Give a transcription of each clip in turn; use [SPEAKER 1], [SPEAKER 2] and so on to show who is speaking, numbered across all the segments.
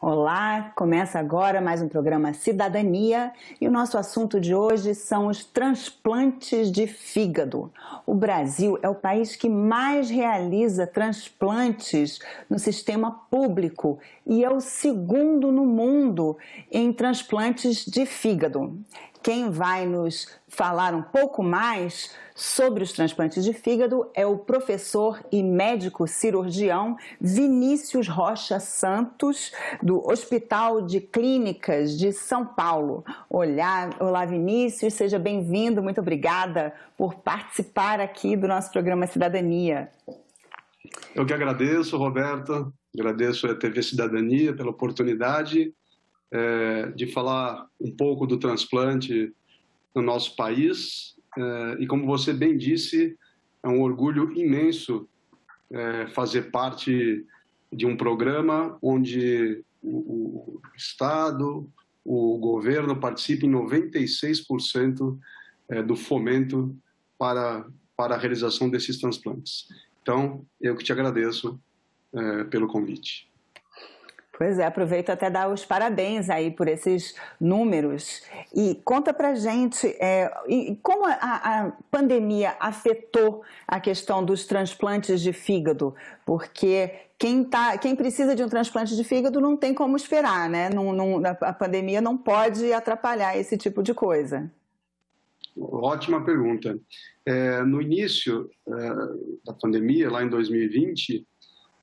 [SPEAKER 1] Olá, começa agora mais um programa Cidadania e o nosso assunto de hoje são os transplantes de fígado. O Brasil é o país que mais realiza transplantes no sistema público e é o segundo no mundo em transplantes de fígado. Quem vai nos falar um pouco mais sobre os transplantes de fígado é o professor e médico cirurgião Vinícius Rocha Santos, do Hospital de Clínicas de São Paulo. Olá Vinícius, seja bem-vindo, muito obrigada por participar aqui do nosso programa Cidadania.
[SPEAKER 2] Eu que agradeço, Roberta, agradeço a TV Cidadania pela oportunidade de falar um pouco do transplante no nosso país. E como você bem disse, é um orgulho imenso fazer parte de um programa onde o Estado, o governo participa em 96% do fomento para a realização desses transplantes. Então, eu que te agradeço pelo convite.
[SPEAKER 1] Pois é, aproveito até dar os parabéns aí por esses números e conta pra gente como a pandemia afetou a questão dos transplantes de fígado, porque quem precisa de um transplante de fígado não tem como esperar, né? A pandemia não pode atrapalhar esse tipo de coisa.
[SPEAKER 2] Ótima pergunta. No início da pandemia, lá em 2020,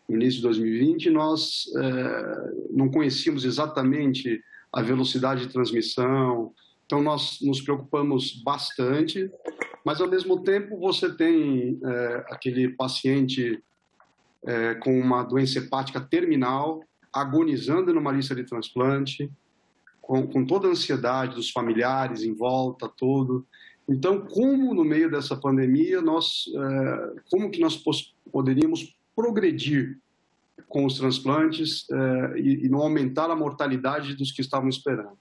[SPEAKER 2] no início de 2020, nós não conhecíamos exatamente a velocidade de transmissão, então nós nos preocupamos bastante, mas ao mesmo tempo você tem aquele paciente com uma doença hepática terminal, agonizando numa lista de transplante, com toda a ansiedade dos familiares em volta, todo. Então, como no meio dessa pandemia, como que nós poderíamos progredir com os transplantes e não aumentar a mortalidade dos que estavam esperando.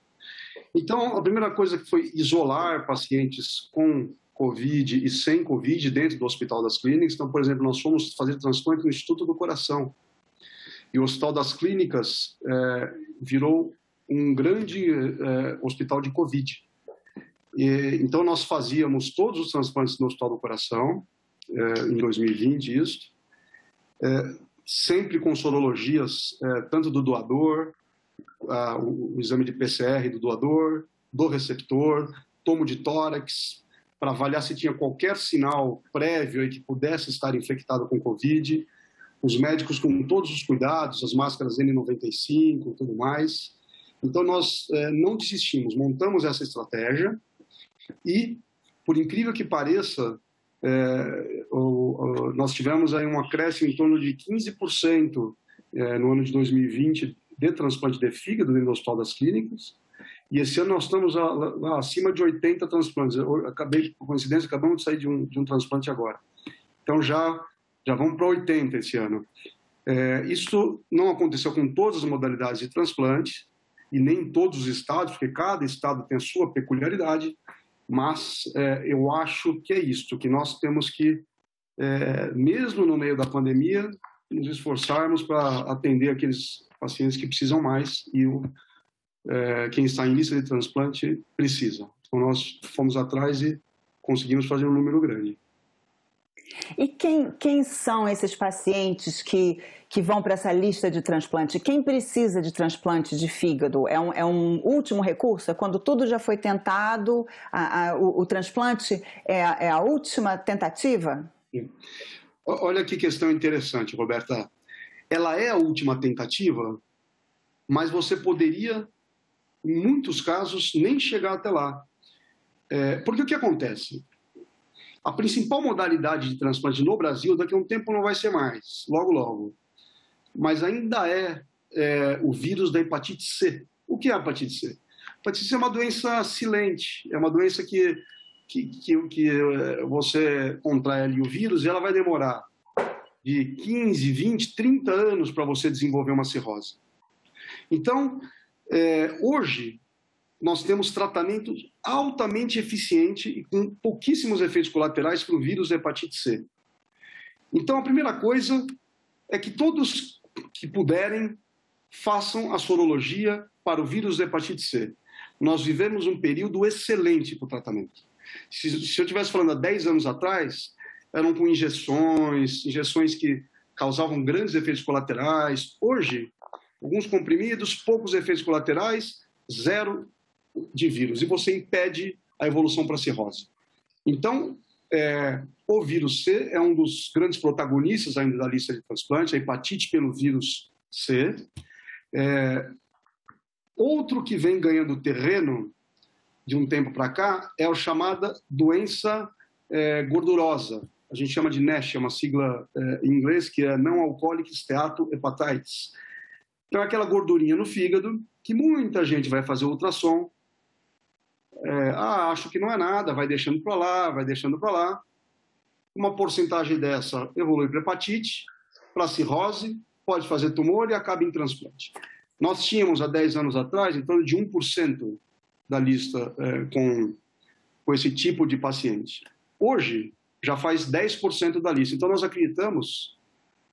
[SPEAKER 2] Então, a primeira coisa que foi isolar pacientes com Covid e sem Covid dentro do Hospital das Clínicas. Então, por exemplo, nós fomos fazer transplante no Instituto do Coração. E o Hospital das Clínicas virou um grande hospital de Covid. Então, nós fazíamos todos os transplantes no Hospital do Coração, em 2020, isso. Sempre com sorologias, tanto do doador, o exame de PCR do doador, do receptor, tomo de tórax, para avaliar se tinha qualquer sinal prévio e que pudesse estar infectado com Covid. Os médicos com todos os cuidados, as máscaras N95 e tudo mais. Então, nós não desistimos, montamos essa estratégia e, por incrível que pareça, nós tivemos aí um acréscimo em torno de 15% no ano de 2020 de transplante de fígado dentro do Hospital das Clínicas, e esse ano nós estamos acima de 80 transplantes. Por coincidência, acabamos de sair de um transplante agora. Então já vamos para 80 esse ano. Isso não aconteceu com todas as modalidades de transplante, e nem em todos os estados, porque cada estado tem a sua peculiaridade, mas eu acho que é isso, que nós temos que, mesmo no meio da pandemia, nos esforçarmos para atender aqueles pacientes que precisam mais e quem está em lista de transplante precisa. Então nós fomos atrás e conseguimos fazer um número grande.
[SPEAKER 1] E quem são esses pacientes que vão para essa lista de transplante? Quem precisa de transplante de fígado? É um último recurso? É quando tudo já foi tentado, o transplante é a última tentativa?
[SPEAKER 2] Olha que questão interessante, Roberta. Ela é a última tentativa, mas você poderia, em muitos casos, nem chegar até lá. Porque o que acontece? A principal modalidade de transplante no Brasil, daqui a um tempo não vai ser mais, logo, logo. Mas ainda é o vírus da hepatite C. O que é a hepatite C? A hepatite C é uma doença silente, é uma doença que você contrai ali o vírus e ela vai demorar de 15, 20, 30 anos para você desenvolver uma cirrose. Então, hoje, nós temos tratamento altamente eficiente e com pouquíssimos efeitos colaterais para o vírus da hepatite C. Então, a primeira coisa é que todos que puderem façam a sorologia para o vírus da hepatite C. Nós vivemos um período excelente para o tratamento. Se eu estivesse falando há 10 anos atrás, eram com injeções que causavam grandes efeitos colaterais. Hoje, alguns comprimidos, poucos efeitos colaterais, zero de vírus. E você impede a evolução para a cirrose. Então, o vírus C é um dos grandes protagonistas ainda da lista de transplante, a hepatite pelo vírus C. Outro que vem ganhando terreno de um tempo para cá é a chamada doença gordurosa. A gente chama de NASH, é uma sigla em inglês, que é Não-Alcoholic Steatohepatitis. Então, é aquela gordurinha no fígado que muita gente vai fazer ultrassom. Acho que não é nada, vai deixando para lá, vai deixando para lá. Uma porcentagem dessa evolui para hepatite, para cirrose, pode fazer tumor e acaba em transplante. Nós tínhamos, há 10 anos atrás, em torno de 1% da lista com esse tipo de paciente. Hoje, já faz 10% da lista. Então, nós acreditamos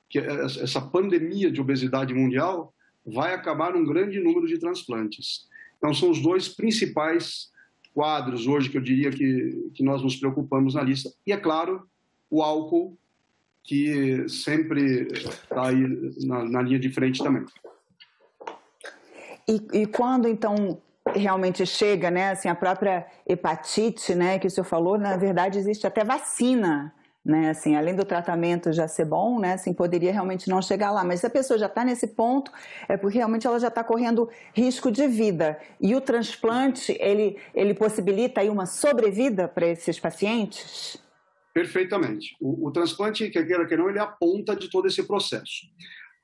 [SPEAKER 2] que essa pandemia de obesidade mundial vai acabar num grande número de transplantes. Então, são os dois principais quadros hoje que eu diria que nós nos preocupamos na lista. E, é claro, o álcool, que sempre está aí na linha de frente também.
[SPEAKER 1] E quando, então, realmente chega, né, assim, a própria hepatite, né, que o senhor falou, na verdade existe até vacina, né, assim, além do tratamento já ser bom, né, assim, poderia realmente não chegar lá, mas se a pessoa já está nesse ponto, é porque realmente ela já está correndo risco de vida. E o transplante, ele possibilita aí uma sobrevida para esses pacientes?
[SPEAKER 2] Perfeitamente. O transplante, quer queira que não, ele é a ponta de todo esse processo.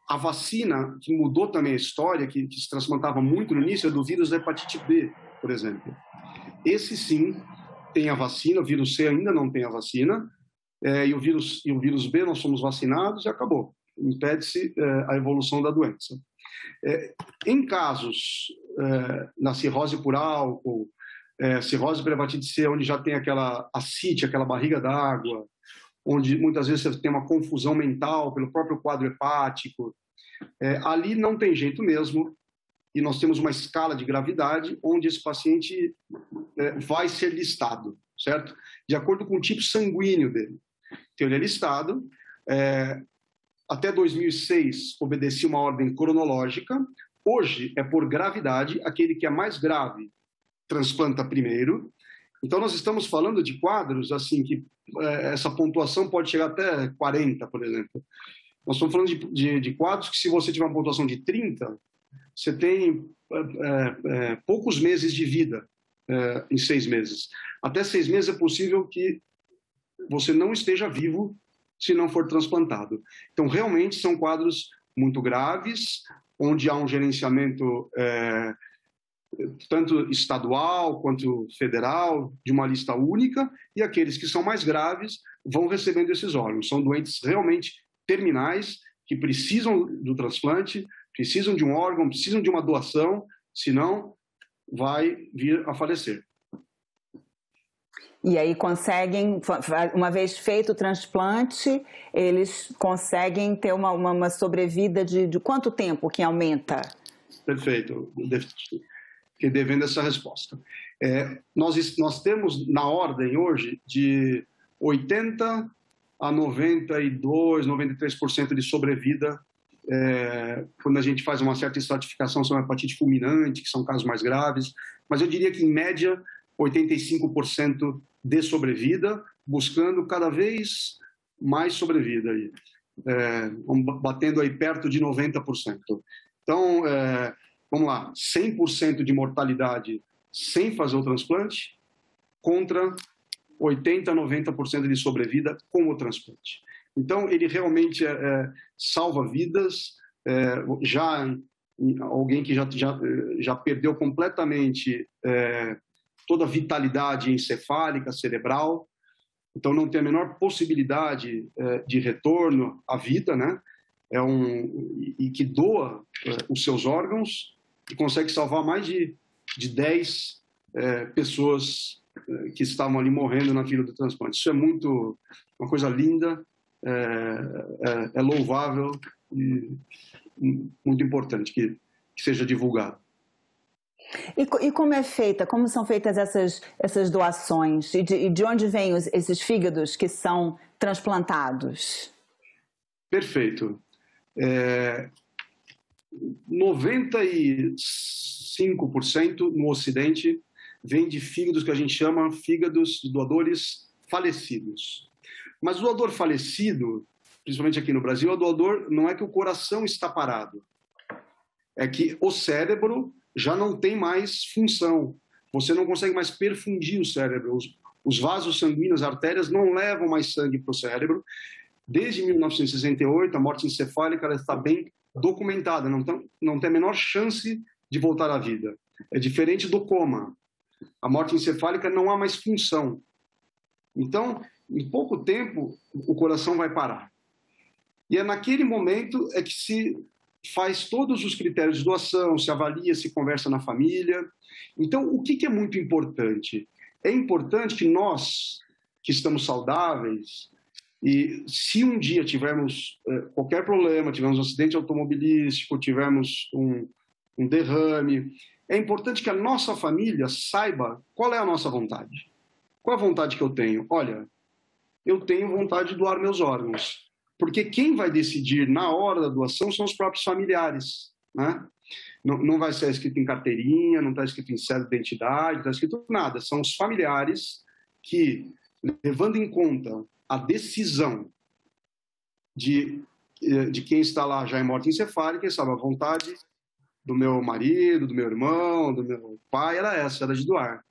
[SPEAKER 2] A vacina, que mudou também a história, que se transplantava muito no início, é do vírus da hepatite B, por exemplo. Esse sim tem a vacina, o vírus C ainda não tem a vacina, e o vírus B nós somos vacinados e acabou. Impede-se a evolução da doença. Em casos na cirrose por álcool, cirrose por hepatite C, onde já tem aquela ascite, aquela barriga d'água, onde muitas vezes você tem uma confusão mental pelo próprio quadro hepático, ali não tem jeito mesmo, e nós temos uma escala de gravidade onde esse paciente vai ser listado, certo? De acordo com o tipo sanguíneo dele. Então, ele é listado. Até 2006, obedecia uma ordem cronológica. Hoje, é por gravidade. Aquele que é mais grave transplanta primeiro. Então, nós estamos falando de quadros assim que essa pontuação pode chegar até 40, por exemplo. Nós estamos falando de quadros que, se você tiver uma pontuação de 30, você tem poucos meses de vida em 6 meses. Até 6 meses é possível que você não esteja vivo se não for transplantado. Então, realmente, são quadros muito graves, onde há um gerenciamento tanto estadual quanto federal, de uma lista única, e aqueles que são mais graves vão recebendo esses órgãos. São doentes realmente terminais, que precisam do transplante, precisam de um órgão, precisam de uma doação, senão vai vir a falecer.
[SPEAKER 1] E aí conseguem, uma vez feito o transplante, eles conseguem ter uma sobrevida de quanto tempo que aumenta?
[SPEAKER 2] Perfeito, fiquei devendo essa resposta. Nós temos na ordem hoje de 80% a 92%, 93% de sobrevida quando a gente faz uma certa estratificação sobre a hepatite fulminante, que são casos mais graves, mas eu diria que, em média, 85% de sobrevida, buscando cada vez mais sobrevida, batendo aí perto de 90%. Então, vamos lá, 100% de mortalidade sem fazer o transplante, contra 80% a 90% de sobrevida com o transplante. Então, ele realmente salva vidas. Alguém que já perdeu completamente toda a vitalidade encefálica, cerebral, então não tem a menor possibilidade de retorno à vida, né? E que doa os seus órgãos e consegue salvar mais de 10 pessoas que estavam ali morrendo na fila do transplante. Isso é uma coisa linda, é louvável e muito importante, que que seja divulgado.
[SPEAKER 1] E como é feita, como são feitas essas doações? E de onde vêm esses fígados que são transplantados?
[SPEAKER 2] Perfeito. 95% no Ocidente vem de fígados que a gente chama fígados de doadores falecidos. Mas o doador falecido, principalmente aqui no Brasil, o doador não é que o coração está parado, é que o cérebro já não tem mais função. Você não consegue mais perfundir o cérebro. Os vasos sanguíneos, as artérias, não levam mais sangue para o cérebro. Desde 1968, a morte encefálica ela está bem documentada, não tem a menor chance de voltar à vida. É diferente do coma. A morte encefálica não há mais função. Então, em pouco tempo, o coração vai parar. E é naquele momento é que se faz todos os critérios de doação, se avalia, se conversa na família. Então, o que é muito importante? É importante que nós, que estamos saudáveis, e se um dia tivermos qualquer problema, tivermos um acidente automobilístico, tivermos um derrame, é importante que a nossa família saiba qual é a nossa vontade. Qual é a vontade que eu tenho? Olha, eu tenho vontade de doar meus órgãos. Porque quem vai decidir na hora da doação são os próprios familiares, né? Não vai ser escrito em carteirinha, não está escrito em cédula de identidade, não está escrito nada. São os familiares que, levando em conta a decisão de quem está lá já em morte encefálica, sabe, a vontade do meu marido, do meu irmão, do meu pai, era essa, era de doar.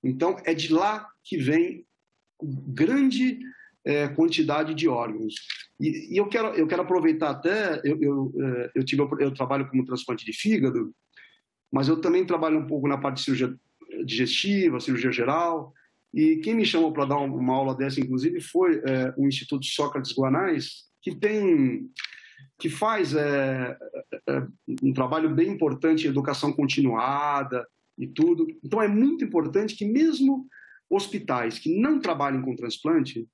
[SPEAKER 2] Então, é de lá que vem grande quantidade de órgãos. E eu quero aproveitar até, eu trabalho como transplante de fígado, mas eu também trabalho um pouco na parte de cirurgia digestiva, cirurgia geral, e quem me chamou para dar uma aula dessa, inclusive, foi o Instituto Sócrates Guanais, que faz um trabalho bem importante em educação continuada e tudo. Então, é muito importante que mesmo hospitais que não trabalhem com transplante,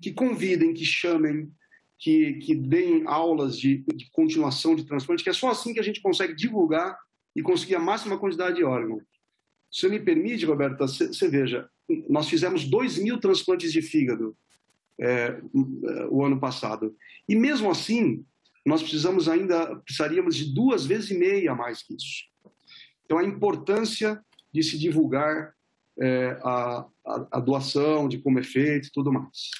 [SPEAKER 2] que convidem, que chamem, que deem aulas de continuação de transplante, que é só assim que a gente consegue divulgar e conseguir a máxima quantidade de órgão. Se você me permite, Roberta, você veja, nós fizemos 2.000 transplantes de fígado o ano passado. E mesmo assim, nós precisaríamos de 2,5 vezes a mais que isso. Então, a importância de se divulgar a doação, de como é feito e tudo mais.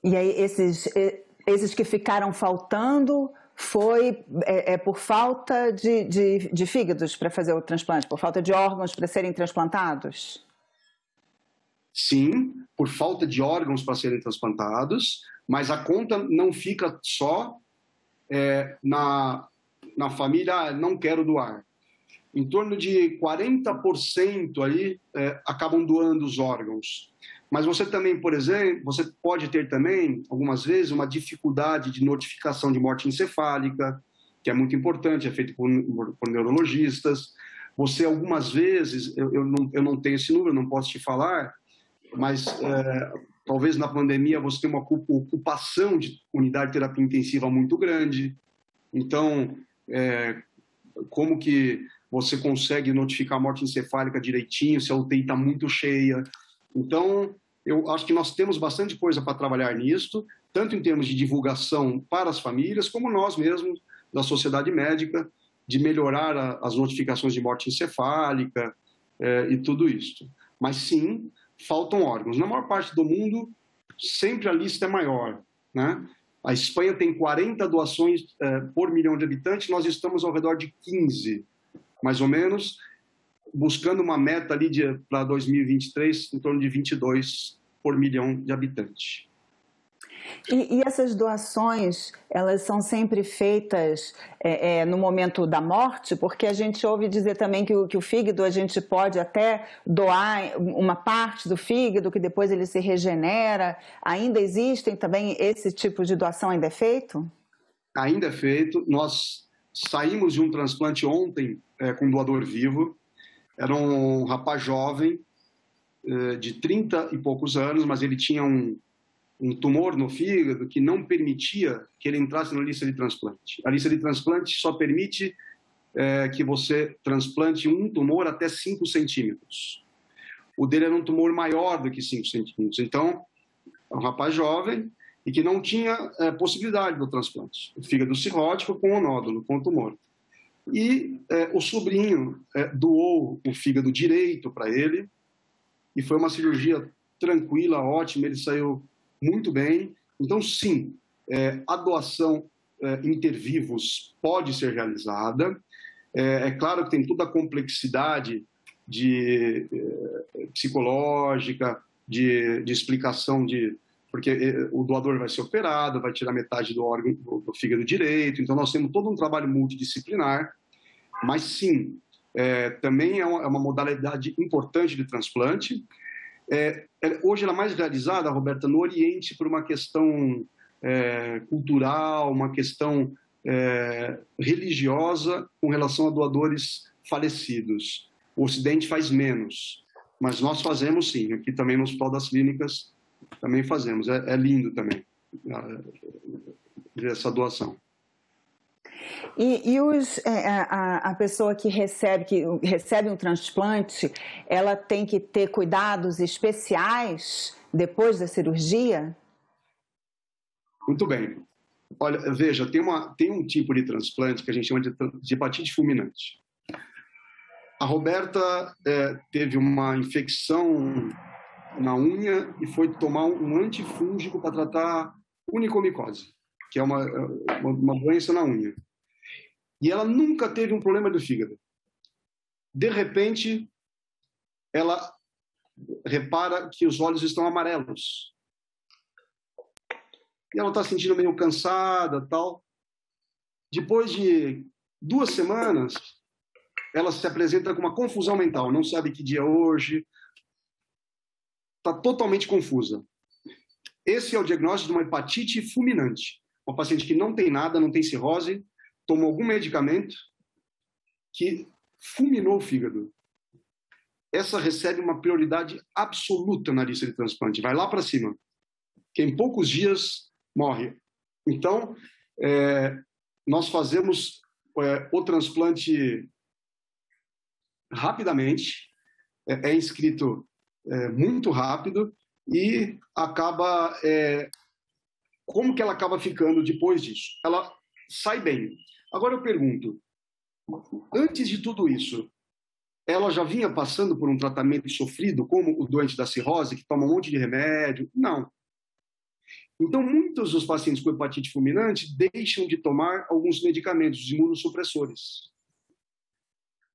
[SPEAKER 1] E aí, esses que ficaram faltando foi por falta de fígados para fazer o transplante, por falta de órgãos para serem transplantados?
[SPEAKER 2] Sim, por falta de órgãos para serem transplantados, mas a conta não fica só na família, não quero doar. Em torno de 40% aí acabam doando os órgãos. Mas você também, por exemplo, você pode ter também, algumas vezes, uma dificuldade de notificação de morte encefálica, que é muito importante, é feito por neurologistas. Você, algumas vezes, eu não tenho esse número, não posso te falar, mas talvez na pandemia você tenha uma ocupação de unidade de terapia intensiva muito grande. Então, como que você consegue notificar a morte encefálica direitinho, se a UTI está muito cheia? Então, eu acho que nós temos bastante coisa para trabalhar nisso, tanto em termos de divulgação para as famílias, como nós mesmos, da sociedade médica, de melhorar as notificações de morte encefálica e tudo isso. Mas sim, faltam órgãos. Na maior parte do mundo, sempre a lista é maior, né? A Espanha tem 40 doações por milhão de habitantes, nós estamos ao redor de 15, mais ou menos, buscando uma meta ali para 2023, em torno de 22 por milhão de habitantes.
[SPEAKER 1] E essas doações, elas são sempre feitas no momento da morte? Porque a gente ouve dizer também que o fígado, a gente pode até doar uma parte do fígado, que depois ele se regenera. Ainda existem também esse tipo de doação, ainda é feito?
[SPEAKER 2] Ainda é feito. Nós saímos de um transplante ontem com um doador vivo. Era um rapaz jovem, de 30 e poucos anos, mas ele tinha um um tumor no fígado que não permitia que ele entrasse na lista de transplante. A lista de transplante só permite que você transplante um tumor até 5 centímetros. O dele era um tumor maior do que 5 centímetros. Então, é um rapaz jovem e que não tinha possibilidade do transplante. O fígado cirrótico com o nódulo, com o tumor. E o sobrinho doou o fígado direito para ele e foi uma cirurgia tranquila, ótima, ele saiu muito bem. Então, sim, a doação intervivos pode ser realizada. É claro que tem toda a complexidade psicológica, de explicação, porque o doador vai ser operado, vai tirar metade do órgão do fígado direito. Então, nós temos todo um trabalho multidisciplinar. Mas, sim, também é uma modalidade importante de transplante. Hoje ela é mais realizada, Roberta, no Oriente por uma questão cultural, uma questão religiosa com relação a doadores falecidos. O Ocidente faz menos, mas nós fazemos sim. Aqui também no Hospital das Clínicas também fazemos. É lindo também ver essa doação.
[SPEAKER 1] E a pessoa que recebe um transplante, ela tem que ter cuidados especiais depois da cirurgia?
[SPEAKER 2] Muito bem. Olha, veja, tem um tipo de transplante que a gente chama de hepatite fulminante. A Roberta teve uma infecção na unha e foi tomar um antifúngico para tratar unicomicose, que é uma doença na unha. E ela nunca teve um problema do fígado. De repente, ela repara que os olhos estão amarelos. E ela está se sentindo meio cansada, tal. Depois de 2 semanas, ela se apresenta com uma confusão mental. Não sabe que dia é hoje. Está totalmente confusa. Esse é o diagnóstico de uma hepatite fulminante. Uma paciente que não tem nada, não tem cirrose, tomou algum medicamento que fulminou o fígado. Essa recebe uma prioridade absoluta na lista de transplante. Vai lá para cima. Que em poucos dias morre. Então, nós fazemos o transplante rapidamente. É inscrito muito rápido e acaba... como que ela acaba ficando depois disso? Ela sai bem. Agora eu pergunto, antes de tudo isso, ela já vinha passando por um tratamento sofrido, como o doente da cirrose, que toma um monte de remédio? Não. Então, muitos dos pacientes com hepatite fulminante deixam de tomar alguns medicamentos, os imunossupressores.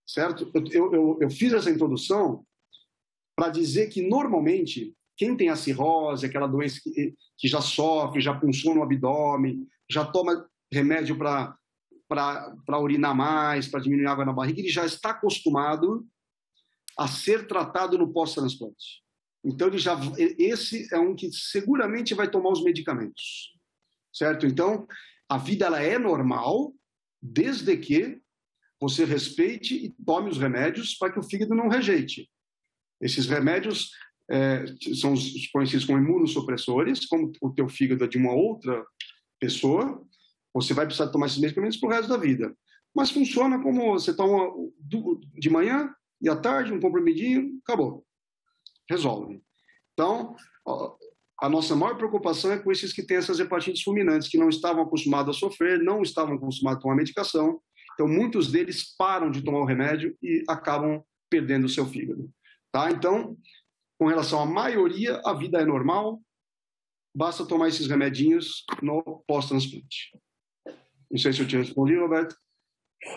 [SPEAKER 2] Certo? Eu fiz essa introdução para dizer que, normalmente, quem tem a cirrose, aquela doença que já sofre, já punçou no abdômen, já toma remédio para urinar mais, para diminuir a água na barriga, ele já está acostumado a ser tratado no pós-transplante. Então, esse é um que seguramente vai tomar os medicamentos, certo? Então, a vida ela é normal, desde que você respeite e tome os remédios para que o fígado não rejeite. Esses remédios são os conhecidos como imunossupressores, como o teu fígado é de uma outra pessoa, você vai precisar tomar esses medicamentos para o resto da vida. Mas funciona como você toma de manhã e à tarde, um comprimidinho, acabou. Resolve. Então, a nossa maior preocupação é com esses que têm essas hepatites fulminantes, que não estavam acostumados a sofrer, não estavam acostumados a tomar medicação. Então, muitos deles param de tomar o remédio e acabam perdendo o seu fígado. Tá? Então, com relação à maioria, a vida é normal, basta tomar esses remedinhos no pós-transplante. Não sei se eu te respondi, Roberto.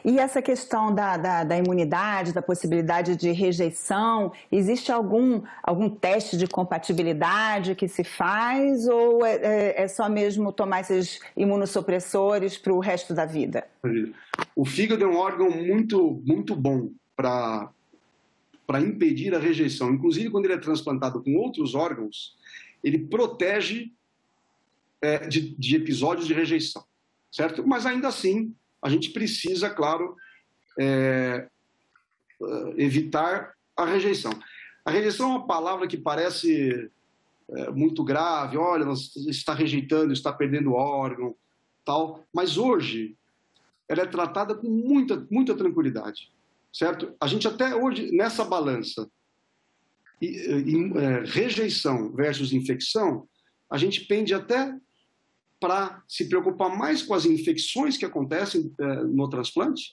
[SPEAKER 1] E essa questão da imunidade, da possibilidade de rejeição, existe algum teste de compatibilidade que se faz ou é só mesmo tomar esses imunossupressores para o resto da vida?
[SPEAKER 2] O fígado é um órgão muito, muito bom para impedir a rejeição. Inclusive, quando ele é transplantado com outros órgãos, ele protege de episódios de rejeição, certo? Mas ainda assim, a gente precisa, claro, evitar a rejeição. A rejeição é uma palavra que parece muito grave, olha, você está rejeitando, está perdendo órgão, tal. Mas hoje, ela é tratada com muita tranquilidade, certo? A gente até hoje, nessa balança, rejeição versus infecção, a gente pende até para se preocupar mais com as infecções que acontecem no transplante,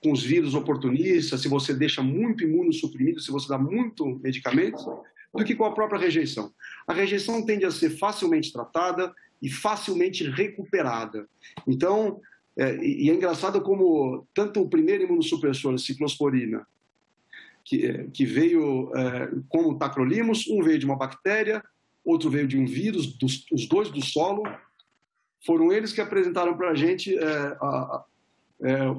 [SPEAKER 2] com os vírus oportunistas, se você deixa muito imunossuprimido, se você dá muito medicamento, do que com a própria rejeição. A rejeição tende a ser facilmente tratada e facilmente recuperada. Então, e é engraçado como tanto o primeiro imunossupressor, a ciclosporina, que veio como tacrolimus, um veio de uma bactéria, outro veio de um vírus, os dois do solo, foram eles que apresentaram para a gente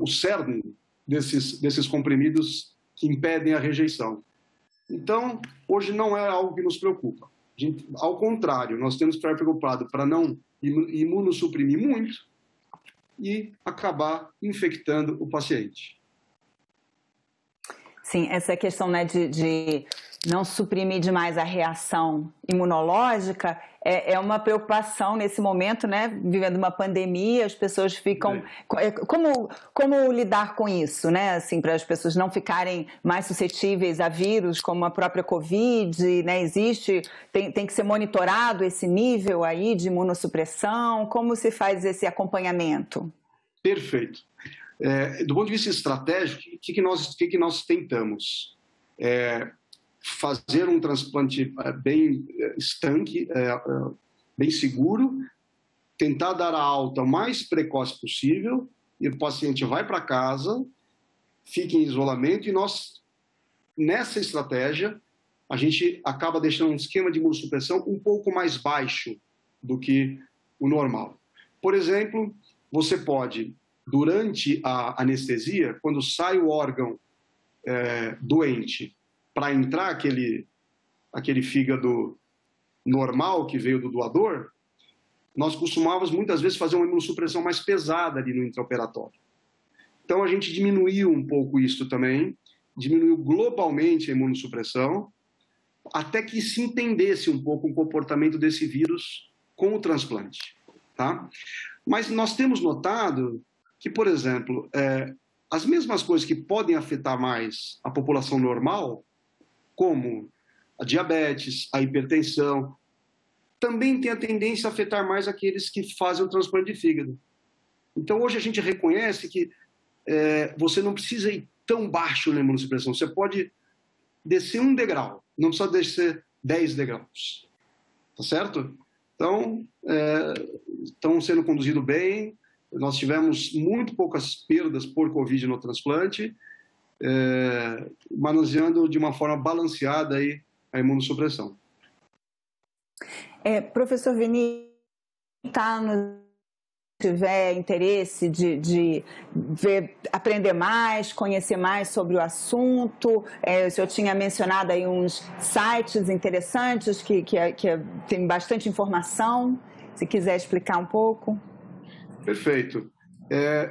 [SPEAKER 2] o cerne desses comprimidos que impedem a rejeição. Então, hoje não é algo que nos preocupa. Ao contrário, nós temos que estar preocupados para não imunossuprimir muito e acabar infectando o paciente.
[SPEAKER 1] Sim, essa questão, né, de não suprimir demais a reação imunológica é uma preocupação nesse momento, né? Vivendo uma pandemia, as pessoas ficam... Como lidar com isso, né? Assim, para as pessoas não ficarem mais suscetíveis a vírus, como a própria Covid, né? Tem que ser monitorado esse nível aí de imunossupressão? Como se faz esse acompanhamento?
[SPEAKER 2] Perfeito. Do ponto de vista estratégico, o que nós tentamos? Fazer um transplante bem estanque, bem seguro, tentar dar a alta o mais precoce possível, e o paciente vai para casa, fica em isolamento, e nós, nessa estratégia, a gente acaba deixando um esquema de imunossupressão um pouco mais baixo do que o normal. Por exemplo, você pode, durante a anestesia, quando sai o órgão doente, para entrar aquele fígado normal que veio do doador, nós costumávamos muitas vezes fazer uma imunossupressão mais pesada ali no intraoperatório. Então a gente diminuiu um pouco isso também, diminuiu globalmente a imunossupressão, até que se entendesse um pouco o comportamento desse vírus com o transplante. Tá? Mas nós temos notado que, por exemplo, as mesmas coisas que podem afetar mais a população normal, como a diabetes, a hipertensão, também tem a tendência a afetar mais aqueles que fazem o transplante de fígado. Então, hoje a gente reconhece que você não precisa ir tão baixo na imunossupressão, você pode descer um degrau, não precisa descer 10 degraus. Tá certo? Então, estão sendo conduzidos bem, nós tivemos muito poucas perdas por Covid no transplante, manuseando de uma forma balanceada aí a imunossupressão.
[SPEAKER 1] Professor Vini, tiver interesse de aprender mais, conhecer mais sobre o assunto, o senhor tinha mencionado aí uns sites interessantes que tem bastante informação, se quiser explicar um pouco.
[SPEAKER 2] Perfeito.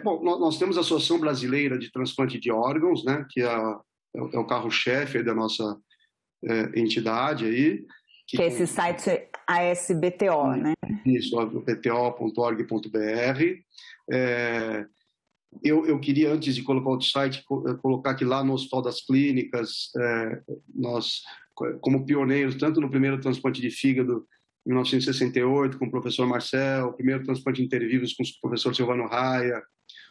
[SPEAKER 2] Bom, nós temos a Associação Brasileira de Transplante de Órgãos, né, que é o carro-chefe da nossa entidade aí.
[SPEAKER 1] Que é esse site ASBTO, né?
[SPEAKER 2] Isso, bto.org.br. Eu queria, antes de colocar outro site, colocar que lá no Hospital das Clínicas, nós, como pioneiros, tanto no primeiro transplante de fígado, em 1968, com o professor Marcel, o primeiro transplante intervivos com o professor Silvano Raia,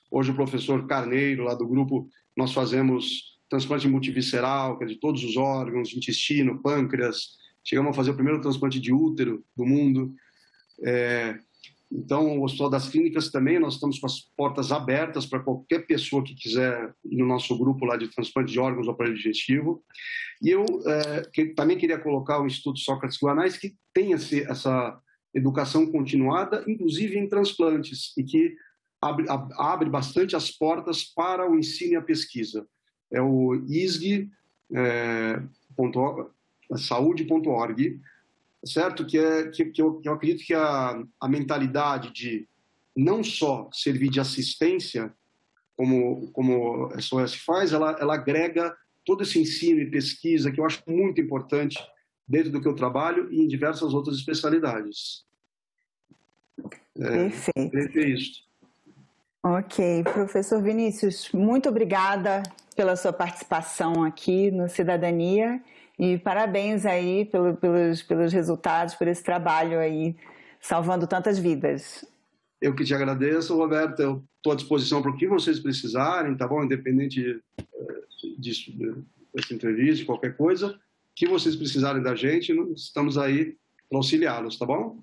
[SPEAKER 2] hoje o professor Carneiro, lá do grupo, nós fazemos transplante multivisceral, que é de todos os órgãos, intestino, pâncreas, chegamos a fazer o primeiro transplante de útero do mundo. Então, o Hospital das Clínicas também, nós estamos com as portas abertas para qualquer pessoa que quiser ir no nosso grupo lá de transplante de órgãos do aparelho digestivo. E eu também queria colocar o Instituto Sócrates Guanais, que tem essa educação continuada, inclusive em transplantes, e que abre bastante as portas para o ensino e a pesquisa. É o isg.saude.org, certo? Que eu acredito que a mentalidade de não só servir de assistência, como a SOS faz, ela agrega todo esse ensino e pesquisa, que eu acho muito importante dentro do que eu trabalho e em diversas outras especialidades.
[SPEAKER 1] Perfeito.
[SPEAKER 2] É isso.
[SPEAKER 1] Ok, professor Vinícius, muito obrigada pela sua participação aqui no Cidadania e parabéns aí pelos resultados, por esse trabalho aí, salvando tantas vidas.
[SPEAKER 2] Eu que te agradeço, Roberto, eu estou à disposição para o que vocês precisarem, tá bom? Independente dessa entrevista, de qualquer coisa, que vocês precisarem da gente, estamos aí para auxiliá-los, tá bom?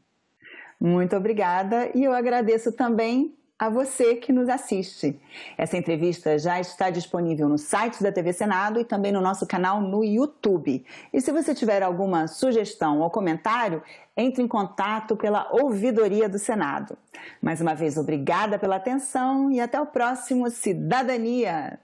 [SPEAKER 1] Muito obrigada e eu agradeço também a você que nos assiste. Essa entrevista já está disponível no site da TV Senado e também no nosso canal no YouTube. E se você tiver alguma sugestão ou comentário, entre em contato pela Ouvidoria do Senado. Mais uma vez, obrigada pela atenção e até o próximo Cidadania!